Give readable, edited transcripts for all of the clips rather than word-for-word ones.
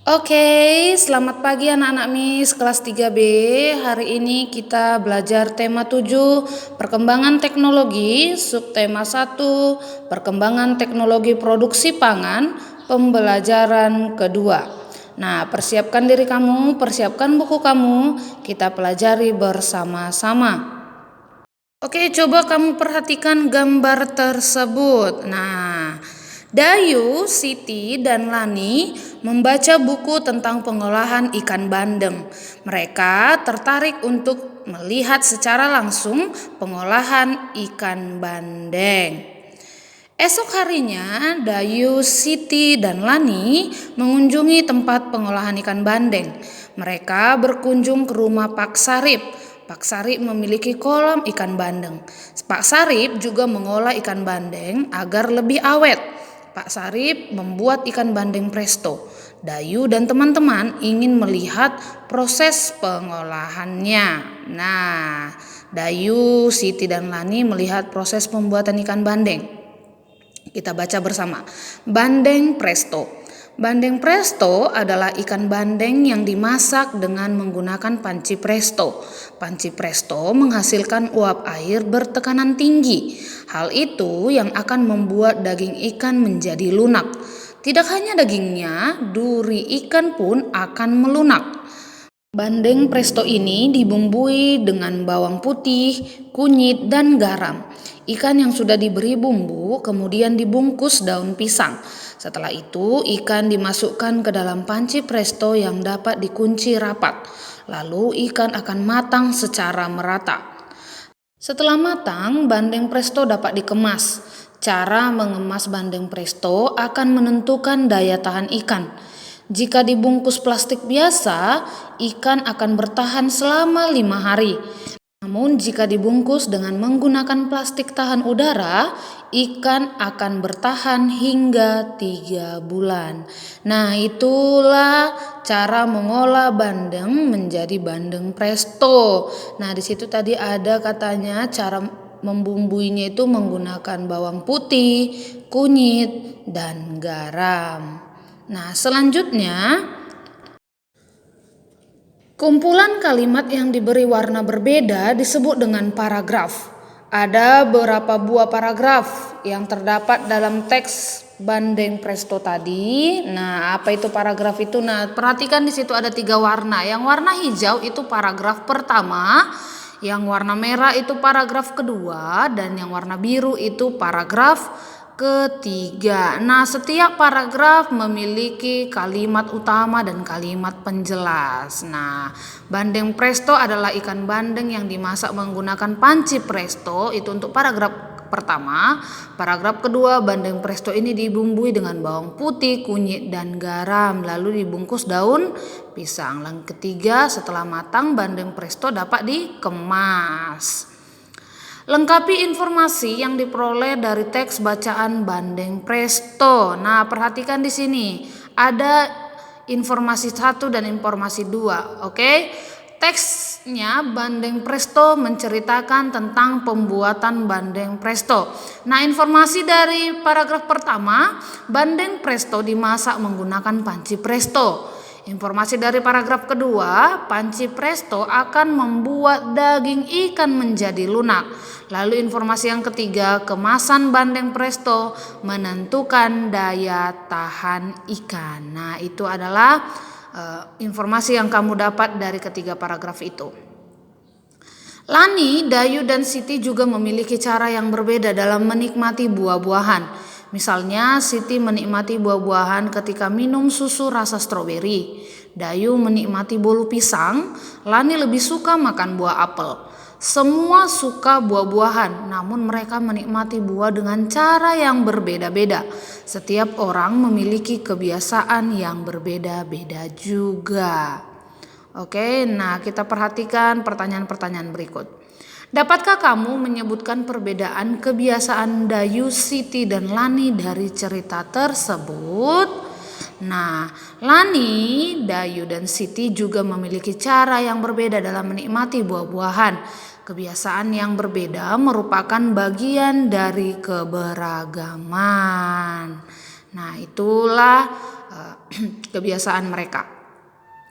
Oke, selamat pagi anak-anak MIS kelas 3B. Hari ini kita belajar tema 7, perkembangan teknologi, subtema 1, perkembangan teknologi produksi pangan, pembelajaran kedua. Nah, persiapkan diri kamu, persiapkan buku kamu, kita pelajari bersama-sama. Oke, coba kamu perhatikan gambar tersebut. Nah, Dayu, Siti, dan Lani membaca buku tentang pengolahan ikan bandeng. Mereka tertarik untuk melihat secara langsung pengolahan ikan bandeng. Esok harinya, Dayu, Siti, dan Lani mengunjungi tempat pengolahan ikan bandeng. Mereka berkunjung ke rumah Pak Sarip. Pak Sarip memiliki kolam ikan bandeng. Pak Sarip juga mengolah ikan bandeng agar lebih awet. Pak Sarip membuat ikan bandeng presto. Dayu dan teman-teman ingin melihat proses pengolahannya. Nah, Dayu, Siti, dan Lani melihat proses pembuatan ikan bandeng. Kita baca bersama. Bandeng presto. Bandeng presto adalah ikan bandeng yang dimasak dengan menggunakan panci presto. Panci presto menghasilkan uap air bertekanan tinggi. Hal itu yang akan membuat daging ikan menjadi lunak. Tidak hanya dagingnya, duri ikan pun akan melunak. Bandeng presto ini dibumbui dengan bawang putih, kunyit, dan garam. Ikan yang sudah diberi bumbu kemudian dibungkus daun pisang. Setelah itu ikan dimasukkan ke dalam panci presto yang dapat dikunci rapat. Lalu ikan akan matang secara merata. Setelah matang, bandeng presto dapat dikemas. Cara mengemas bandeng presto akan menentukan daya tahan ikan. Jika dibungkus plastik biasa, ikan akan bertahan selama 5 hari. Namun jika dibungkus dengan menggunakan plastik tahan udara, ikan akan bertahan hingga 3 bulan. Nah, itulah cara mengolah bandeng menjadi bandeng presto. Nah, di situ tadi ada katanya cara membumbuinya itu menggunakan bawang putih, kunyit, dan garam. Nah, selanjutnya kumpulan kalimat yang diberi warna berbeda disebut dengan paragraf. Ada beberapa buah paragraf yang terdapat dalam teks bandeng presto tadi. Nah, apa itu paragraf itu? Nah, perhatikan di situ ada 3 warna. Yang warna hijau itu paragraf pertama, yang warna merah itu paragraf kedua, dan yang warna biru itu paragraf ketiga. Nah, setiap paragraf memiliki kalimat utama dan kalimat penjelas. Nah, bandeng presto adalah ikan bandeng yang dimasak menggunakan panci presto. Itu untuk paragraf pertama. Paragraf kedua, bandeng presto ini dibumbui dengan bawang putih, kunyit, dan garam, lalu dibungkus daun pisang. Yang ketiga, setelah matang, bandeng presto dapat dikemas. Lengkapi informasi yang diperoleh dari teks bacaan bandeng presto. Nah, perhatikan di sini ada informasi 1 dan informasi 2. Oke. Teksnya bandeng presto menceritakan tentang pembuatan bandeng presto. Nah, informasi dari paragraf pertama, bandeng presto dimasak menggunakan panci presto. Informasi dari paragraf kedua, panci presto akan membuat daging ikan menjadi lunak. Lalu informasi yang ketiga, kemasan bandeng presto menentukan daya tahan ikan. Nah, itu adalah informasi yang kamu dapat dari ketiga paragraf itu. Lani, Dayu, dan Siti juga memiliki cara yang berbeda dalam menikmati buah-buahan. Misalnya, Siti menikmati buah-buahan ketika minum susu rasa stroberi. Dayu menikmati bolu pisang. Lani lebih suka makan buah apel. Semua suka buah-buahan, namun mereka menikmati buah dengan cara yang berbeda-beda. Setiap orang memiliki kebiasaan yang berbeda-beda juga. Oke, nah kita perhatikan pertanyaan-pertanyaan berikut. Dapatkah kamu menyebutkan perbedaan kebiasaan Dayu, Siti, dan Lani dari cerita tersebut? Nah, Lani, Dayu, dan Siti juga memiliki cara yang berbeda dalam menikmati buah-buahan. Kebiasaan yang berbeda merupakan bagian dari keberagaman. Nah, itulah kebiasaan mereka.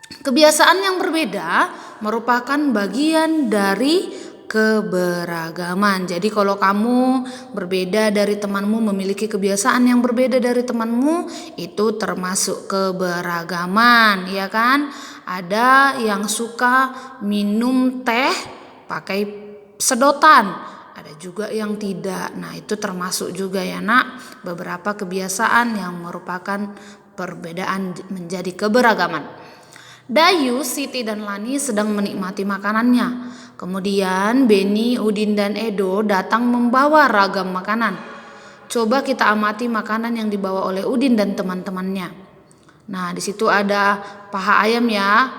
Kebiasaan yang berbeda merupakan bagian dari keberagaman. Jadi kalau kamu berbeda dari temanmu, memiliki kebiasaan yang berbeda dari temanmu, itu termasuk keberagaman, ya kan? Ada yang suka minum teh pakai sedotan, ada juga yang tidak. Nah, itu termasuk juga ya nak, beberapa kebiasaan yang merupakan perbedaan menjadi keberagaman. Dayu, Siti, dan Lani sedang menikmati makanannya. Kemudian Beni, Udin, dan Edo datang membawa ragam makanan. Coba kita amati makanan yang dibawa oleh Udin dan teman-temannya. Nah, di situ ada paha ayam ya,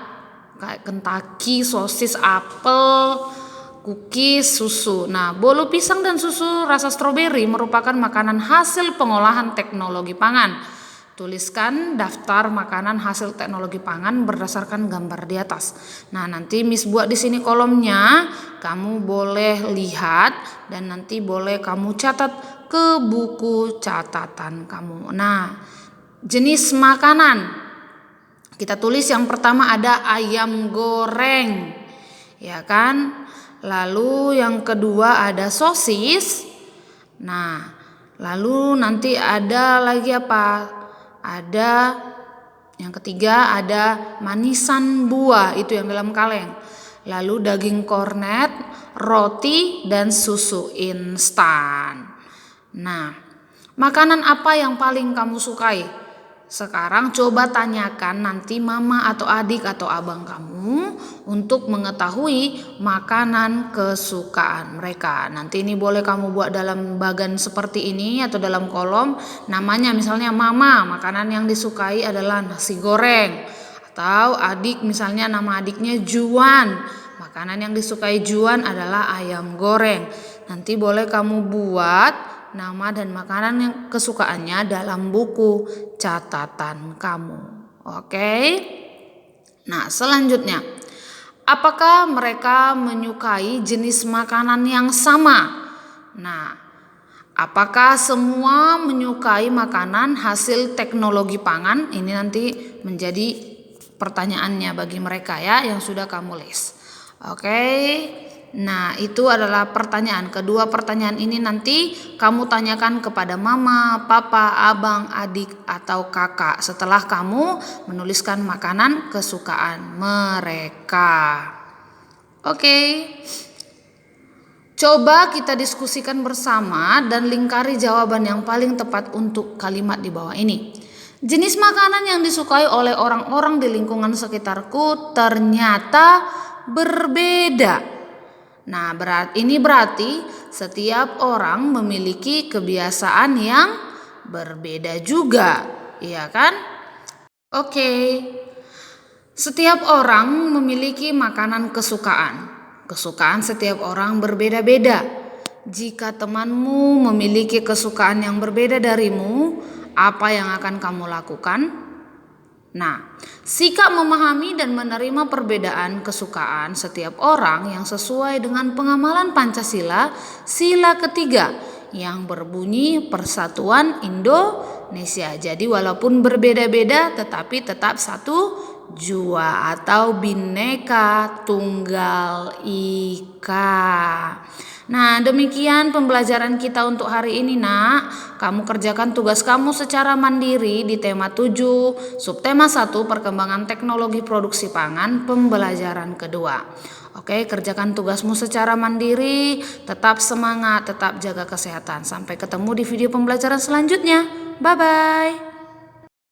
kayak Kentucky, sosis, apel, cookies, susu. Nah, bolu pisang dan susu rasa stroberi merupakan makanan hasil pengolahan teknologi pangan. Tuliskan daftar makanan hasil teknologi pangan berdasarkan gambar di atas. Nah, nanti Miss buat di sini kolomnya, kamu boleh lihat dan nanti boleh kamu catat ke buku catatan kamu. Nah, jenis makanan. Kita tulis yang pertama ada ayam goreng. Ya kan? Lalu yang kedua ada sosis. Nah, lalu nanti ada lagi apa? Ada yang ketiga ada manisan buah, itu yang dalam kaleng. Lalu daging kornet, roti, dan susu instan. Nah, makanan apa yang paling kamu sukai? Sekarang coba tanyakan nanti mama atau adik atau abang kamu untuk mengetahui makanan kesukaan mereka. Nanti ini boleh kamu buat dalam bagan seperti ini atau dalam kolom. Namanya misalnya mama, makanan yang disukai adalah nasi goreng. Atau adik misalnya nama adiknya Juan, makanan yang disukai Juan adalah ayam goreng. Nanti boleh kamu buat nama dan makanan yang kesukaannya dalam buku catatan kamu. Oke. Nah, selanjutnya, apakah mereka menyukai jenis makanan yang sama? Nah, apakah semua menyukai makanan hasil teknologi pangan? Ini nanti menjadi pertanyaannya bagi mereka ya yang sudah kamu list. Oke. Nah, itu adalah pertanyaan. Kedua pertanyaan ini nanti kamu tanyakan kepada mama, papa, abang, adik, atau kakak setelah kamu menuliskan makanan kesukaan mereka. Oke. Coba kita diskusikan bersama dan lingkari jawaban yang paling tepat untuk kalimat di bawah ini. Jenis makanan yang disukai oleh orang-orang di lingkungan sekitarku ternyata berbeda. Nah, ini berarti setiap orang memiliki kebiasaan yang berbeda juga, iya kan? Oke. Setiap orang memiliki makanan kesukaan. Kesukaan setiap orang berbeda-beda. Jika temanmu memiliki kesukaan yang berbeda darimu, apa yang akan kamu lakukan? Nah, sikap memahami dan menerima perbedaan kesukaan setiap orang yang sesuai dengan pengamalan Pancasila, sila ketiga yang berbunyi Persatuan Indonesia. Jadi walaupun berbeda-beda tetapi tetap satu jua atau Bhinneka Tunggal Ika. Nah, demikian pembelajaran kita untuk hari ini nak. Kamu kerjakan tugas kamu secara mandiri di tema 7, subtema 1 perkembangan teknologi produksi pangan, pembelajaran kedua. Oke, kerjakan tugasmu secara mandiri, tetap semangat, tetap jaga kesehatan. Sampai ketemu di video pembelajaran selanjutnya. Bye-bye.